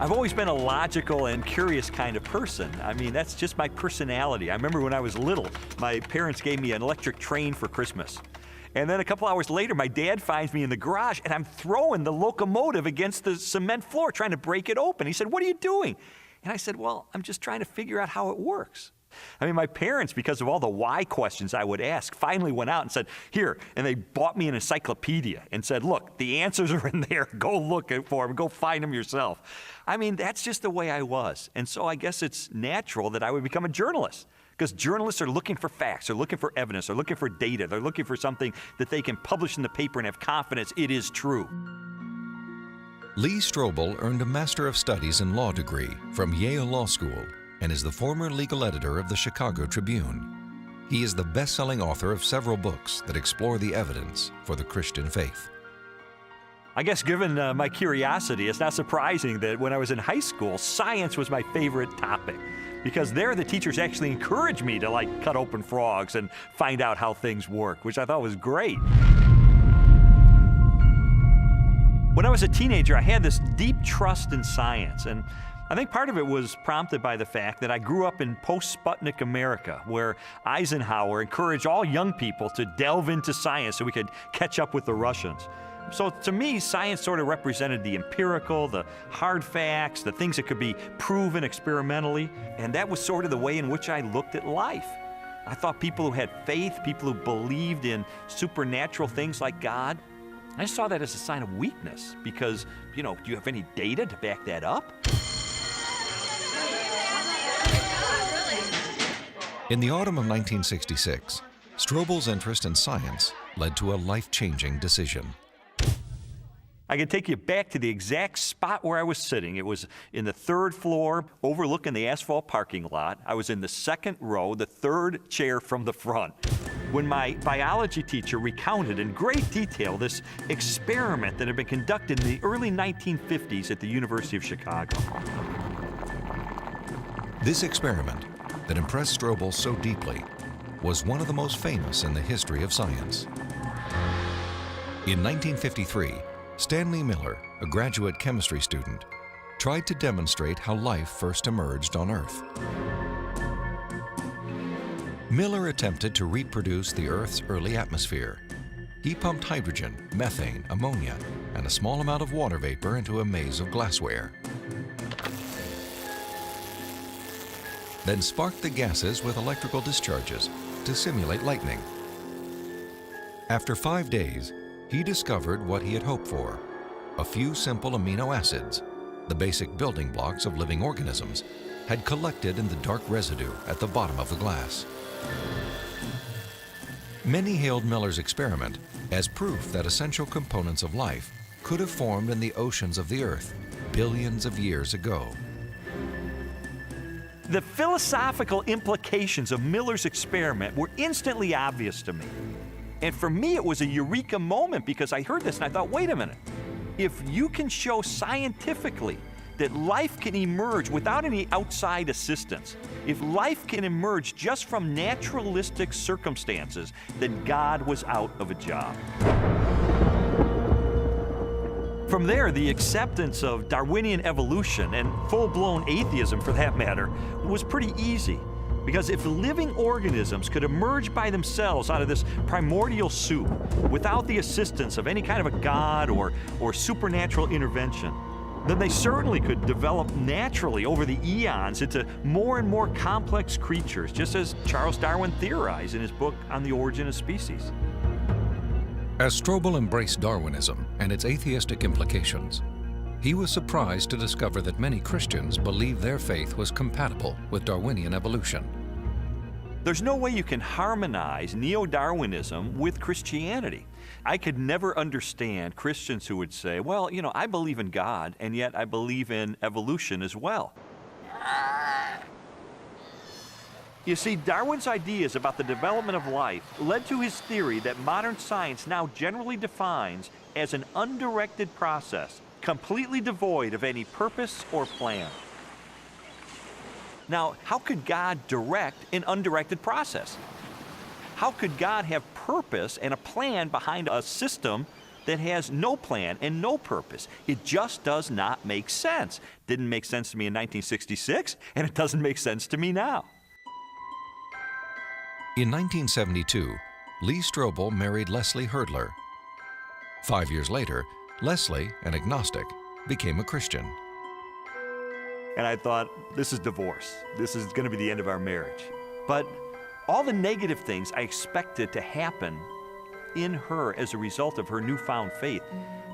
I've always been a logical and curious kind of person. I mean, that's just my personality. I remember when I was little, my parents gave me an electric train for Christmas. And then a couple hours later, my dad finds me in the garage, and I'm throwing the locomotive against the cement floor, trying to break it open. He said, "What are you doing?" And I said, "Well, I'm just trying to figure out how it works." I mean, my parents, because of all the why questions I would ask, finally went out and said, "Here," and they bought me an encyclopedia and said, "Look, the answers are in there. Go look for them. Go find them yourself." I mean, that's just the way I was. And so I guess it's natural that I would become a journalist, because journalists are looking for facts, they're looking for evidence, they're looking for data, they're looking for something that they can publish in the paper and have confidence it is true. Lee Stroebel earned a Master of Studies in Law degree from Yale Law School and is the former legal editor of the Chicago Tribune. He is the best-selling author of several books that explore the evidence for the Christian faith. I guess given my curiosity, it's not surprising that when I was in high school, science was my favorite topic, because there the teachers actually encouraged me to like cut open frogs and find out how things work, which I thought was great. When I was a teenager, I had this deep trust in science, and I think part of it was prompted by the fact that I grew up in post-Sputnik America, where Eisenhower encouraged all young people to delve into science so we could catch up with the Russians. So to me, science sort of represented the empirical, the hard facts, the things that could be proven experimentally, and that was sort of the way in which I looked at life. I thought people who had faith, people who believed in supernatural things like God, I saw that as a sign of weakness because, do you have any data to back that up? In the autumn of 1966, Stroebel's interest in science led to a life-changing decision. I can take you back to the exact spot where I was sitting. It was in the third floor, overlooking the asphalt parking lot. I was in the second row, the third chair from the front, when my biology teacher recounted in great detail this experiment that had been conducted in the early 1950s at the University of Chicago. This experiment that impressed Stroebel so deeply was one of the most famous in the history of science. In 1953, Stanley Miller, a graduate chemistry student, tried to demonstrate how life first emerged on Earth. Miller attempted to reproduce the Earth's early atmosphere. He pumped hydrogen, methane, ammonia, and a small amount of water vapor into a maze of glassware. Then sparked the gases with electrical discharges to simulate lightning. After 5 days, he discovered what he had hoped for: a few simple amino acids, the basic building blocks of living organisms, had collected in the dark residue at the bottom of the glass. Many hailed Miller's experiment as proof that essential components of life could have formed in the oceans of the Earth billions of years ago. The philosophical implications of Miller's experiment were instantly obvious to me. And for me, it was a eureka moment because I heard this and I thought, wait a minute. If you can show scientifically that life can emerge without any outside assistance, if life can emerge just from naturalistic circumstances, then God was out of a job. From there, the acceptance of Darwinian evolution, and full-blown atheism for that matter, was pretty easy. Because if living organisms could emerge by themselves out of this primordial soup without the assistance of any kind of a god or supernatural intervention, then they certainly could develop naturally over the eons into more and more complex creatures, just as Charles Darwin theorized in his book On the Origin of Species. As Stroebel embraced Darwinism and its atheistic implications, he was surprised to discover that many Christians believed their faith was compatible with Darwinian evolution. There's no way you can harmonize neo-Darwinism with Christianity. I could never understand Christians who would say, well, I believe in God, and yet I believe in evolution as well. You see, Darwin's ideas about the development of life led to his theory that modern science now generally defines as an undirected process, completely devoid of any purpose or plan. Now, how could God direct an undirected process? How could God have purpose and a plan behind a system that has no plan and no purpose. It just does not make sense. Didn't make sense to me in 1966, and it doesn't make sense to me now. In 1972, Lee Stroebel married Leslie Herdler. 5 years later, Leslie, an agnostic, became a Christian. And I thought, this is divorce. This is going to be the end of our marriage. But all the negative things I expected to happen in her as a result of her newfound faith,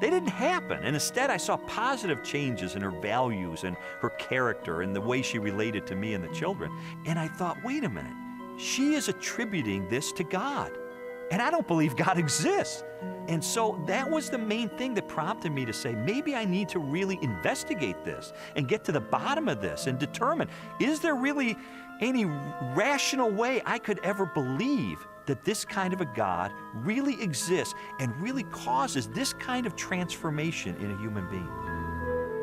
they didn't happen. And instead, I saw positive changes in her values and her character and the way she related to me and the children. And I thought, wait a minute, she is attributing this to God. And I don't believe God exists. And so that was the main thing that prompted me to say, maybe I need to really investigate this and get to the bottom of this and determine, is there really any rational way I could ever believe that this kind of a God really exists and really causes this kind of transformation in a human being?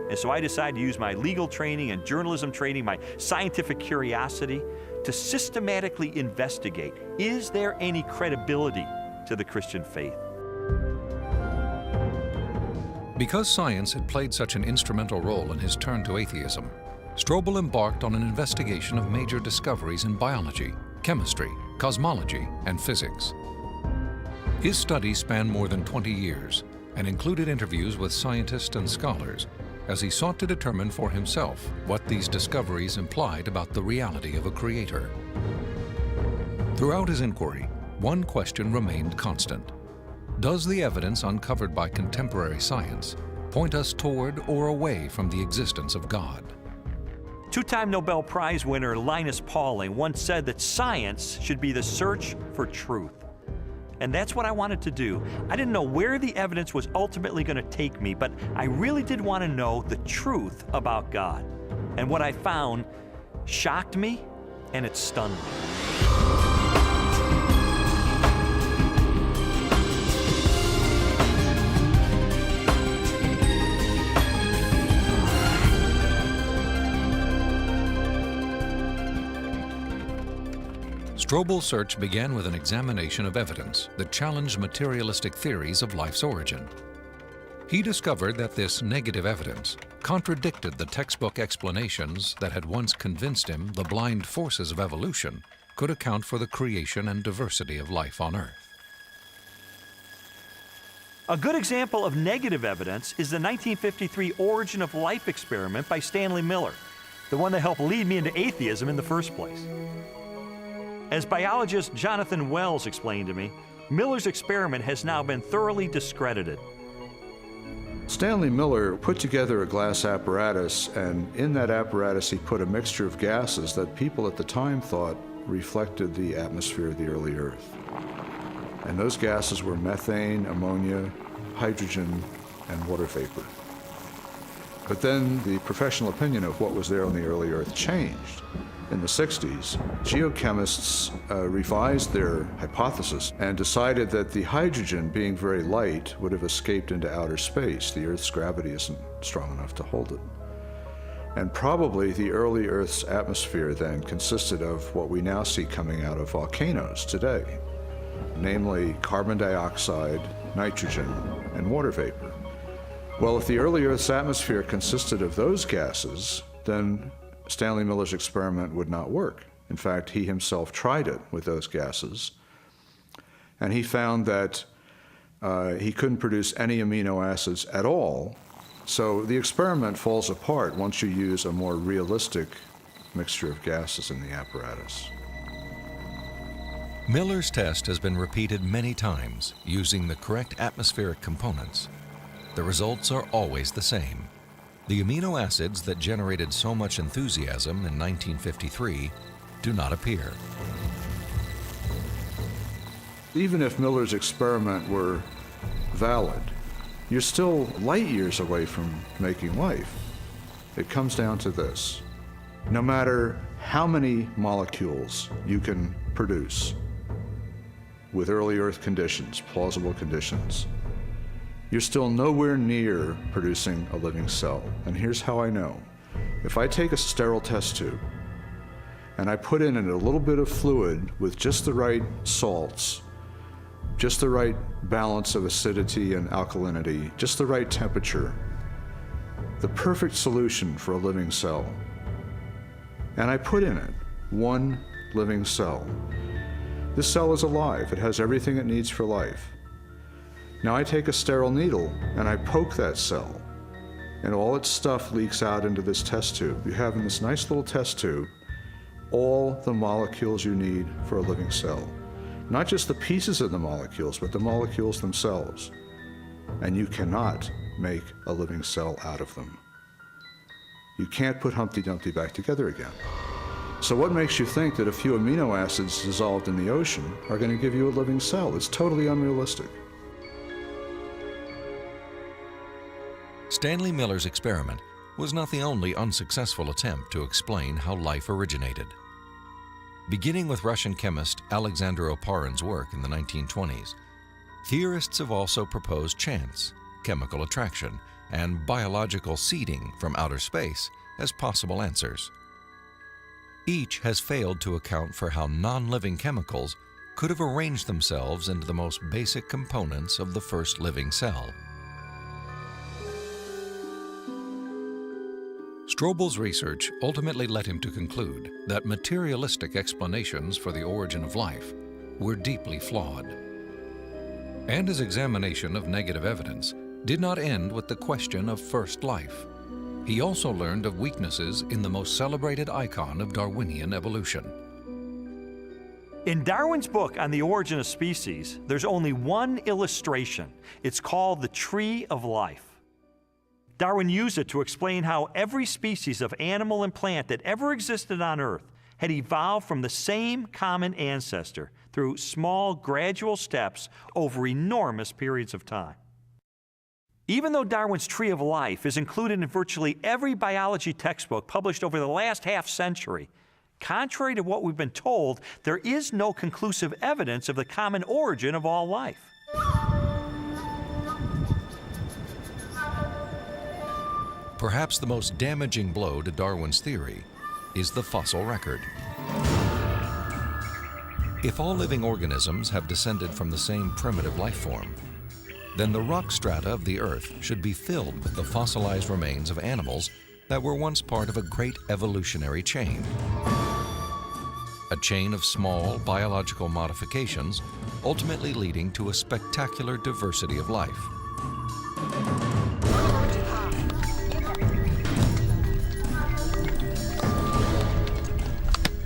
And so I decided to use my legal training and journalism training, my scientific curiosity, to systematically investigate, is there any credibility to the Christian faith? Because science had played such an instrumental role in his turn to atheism, Stroebel embarked on an investigation of major discoveries in biology, chemistry, cosmology, and physics. His studies spanned more than 20 years and included interviews with scientists and scholars as he sought to determine for himself what these discoveries implied about the reality of a creator. Throughout his inquiry, one question remained constant. Does the evidence uncovered by contemporary science point us toward or away from the existence of God? Two-time Nobel Prize winner Linus Pauling once said that science should be the search for truth. And that's what I wanted to do. I didn't know where the evidence was ultimately going to take me, but I really did want to know the truth about God. And what I found shocked me and it stunned me. Stroebel's search began with an examination of evidence that challenged materialistic theories of life's origin. He discovered that this negative evidence contradicted the textbook explanations that had once convinced him the blind forces of evolution could account for the creation and diversity of life on Earth. A good example of negative evidence is the 1953 Origin of Life experiment by Stanley Miller, the one that helped lead me into atheism in the first place. As biologist Jonathan Wells explained to me, Miller's experiment has now been thoroughly discredited. Stanley Miller put together a glass apparatus, and in that apparatus he put a mixture of gases that people at the time thought reflected the atmosphere of the early Earth. And those gases were methane, ammonia, hydrogen, and water vapor. But then the professional opinion of what was there on the early Earth changed. In the 60s, geochemists revised their hypothesis and decided that the hydrogen, being very light, would have escaped into outer space. The Earth's gravity isn't strong enough to hold it. And probably the early Earth's atmosphere then consisted of what we now see coming out of volcanoes today, namely carbon dioxide, nitrogen, and water vapor. Well, if the early Earth's atmosphere consisted of those gases, then Stanley Miller's experiment would not work. In fact, he himself tried it with those gases, and he found that he couldn't produce any amino acids at all. So the experiment falls apart once you use a more realistic mixture of gases in the apparatus. Miller's test has been repeated many times using the correct atmospheric components. The results are always the same. The amino acids that generated so much enthusiasm in 1953 do not appear. Even if Miller's experiment were valid, you're still light years away from making life. It comes down to this. No matter how many molecules you can produce with early Earth conditions, plausible conditions, you're still nowhere near producing a living cell. And here's how I know. If I take a sterile test tube and I put in it a little bit of fluid with just the right salts, just the right balance of acidity and alkalinity, just the right temperature, the perfect solution for a living cell. And I put in it one living cell. This cell is alive. It has everything it needs for life. Now I take a sterile needle and I poke that cell, and all its stuff leaks out into this test tube. You have in this nice little test tube all the molecules you need for a living cell. Not just the pieces of the molecules, but the molecules themselves. And you cannot make a living cell out of them. You can't put Humpty Dumpty back together again. So what makes you think that a few amino acids dissolved in the ocean are going to give you a living cell? It's totally unrealistic. Stanley Miller's experiment was not the only unsuccessful attempt to explain how life originated. Beginning with Russian chemist Alexander Oparin's work in the 1920s, theorists have also proposed chance, chemical attraction, and biological seeding from outer space as possible answers. Each has failed to account for how non-living chemicals could have arranged themselves into the most basic components of the first living cell. Stroebel's research ultimately led him to conclude that materialistic explanations for the origin of life were deeply flawed. And his examination of negative evidence did not end with the question of first life. He also learned of weaknesses in the most celebrated icon of Darwinian evolution. In Darwin's book on the origin of species, there's only one illustration. It's called the Tree of Life. Darwin used it to explain how every species of animal and plant that ever existed on Earth had evolved from the same common ancestor through small, gradual steps over enormous periods of time. Even though Darwin's Tree of Life is included in virtually every biology textbook published over the last half-century, contrary to what we've been told, there is no conclusive evidence of the common origin of all life. Perhaps the most damaging blow to Darwin's theory is the fossil record. If all living organisms have descended from the same primitive life form, then the rock strata of the Earth should be filled with the fossilized remains of animals that were once part of a great evolutionary chain. A chain of small biological modifications, ultimately leading to a spectacular diversity of life.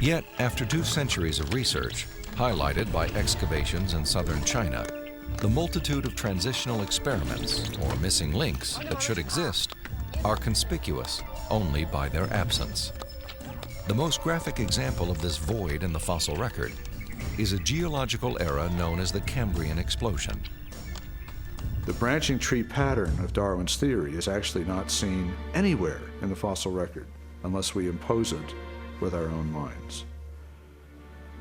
Yet, after 2 centuries of research, highlighted by excavations in southern China, the multitude of transitional experiments, or missing links, that should exist are conspicuous only by their absence. The most graphic example of this void in the fossil record is a geological era known as the Cambrian explosion. The branching tree pattern of Darwin's theory is actually not seen anywhere in the fossil record unless we impose it with our own minds.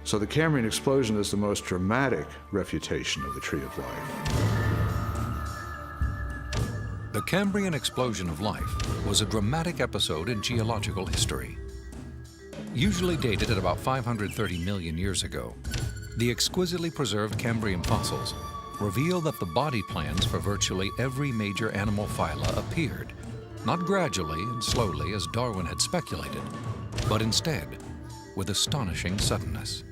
So the Cambrian explosion is the most dramatic refutation of the Tree of Life. The Cambrian explosion of life was a dramatic episode in geological history. Usually dated at about 530 million years ago, the exquisitely preserved Cambrian fossils reveal that the body plans for virtually every major animal phyla appeared, not gradually and slowly as Darwin had speculated, but instead with astonishing suddenness.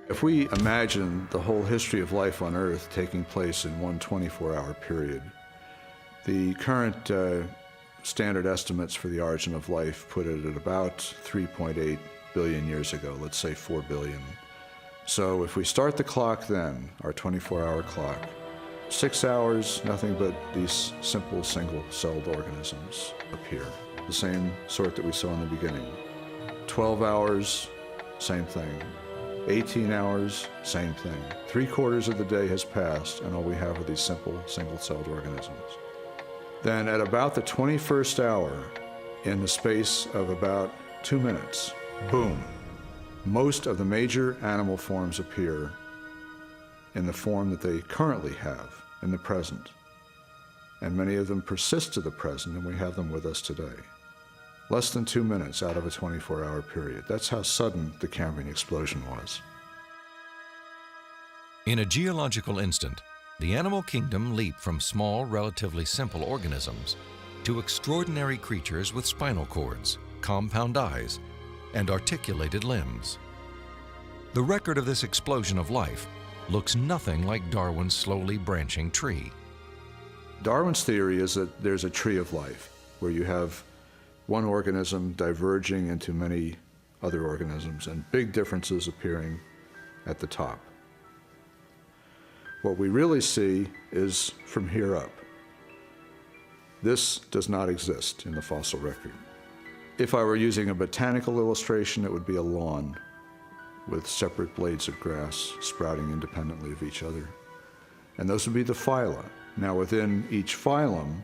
If we imagine the whole history of life on Earth taking place in one 24-hour period, the current standard estimates for the origin of life put it at about 3.8 billion years ago, let's say 4 billion. So if we start the clock then, our 24-hour clock, 6 hours, nothing but these simple single-celled organisms appear, the same sort that we saw in the beginning. 12 hours, same thing. 18 hours, same thing. 3/4 of the day has passed, and all we have are these simple single-celled organisms. Then at about the 21st hour, in the space of about 2 minutes, boom, most of the major animal forms appear in the form that they currently have in the present. And many of them persist to the present, and we have them with us today. Less than 2 minutes out of a 24-hour period. That's how sudden the Cambrian explosion was. In a geological instant, the animal kingdom leaped from small, relatively simple organisms to extraordinary creatures with spinal cords, compound eyes, and articulated limbs. The record of this explosion of life looks nothing like Darwin's slowly branching tree. Darwin's theory is that there's a tree of life, where you have one organism diverging into many other organisms and big differences appearing at the top. What we really see is from here up. This does not exist in the fossil record. If I were using a botanical illustration, it would be a lawn with separate blades of grass sprouting independently of each other. And those would be the phyla. Now, within each phylum,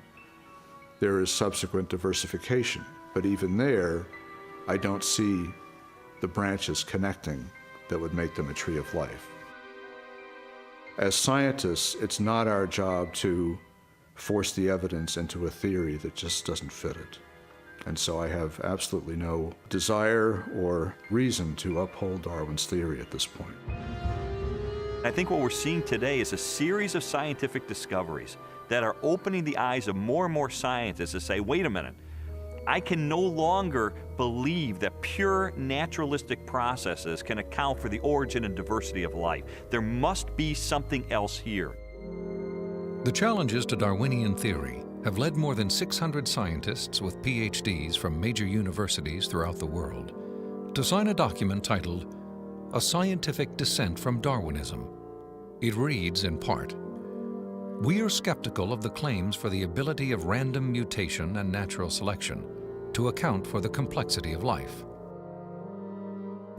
there is subsequent diversification, but even there, I don't see the branches connecting that would make them a tree of life. As scientists, it's not our job to force the evidence into a theory that just doesn't fit it. And so I have absolutely no desire or reason to uphold Darwin's theory at this point. I think what we're seeing today is a series of scientific discoveries that are opening the eyes of more and more scientists to say, wait a minute, I can no longer believe that pure naturalistic processes can account for the origin and diversity of life. There must be something else here. The challenges to Darwinian theory have led more than 600 scientists with PhDs from major universities throughout the world to sign a document titled A Scientific Dissent from Darwinism. It reads in part, "We are skeptical of the claims for the ability of random mutation and natural selection to account for the complexity of life."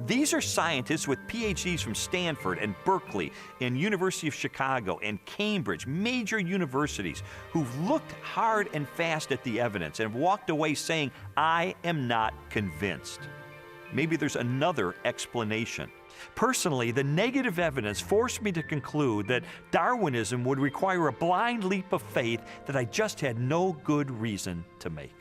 These are scientists with PhDs from Stanford and Berkeley and University of Chicago and Cambridge, major universities, who've looked hard and fast at the evidence and have walked away saying, I am not convinced. Maybe there's another explanation. Personally, the negative evidence forced me to conclude that Darwinism would require a blind leap of faith that I just had no good reason to make.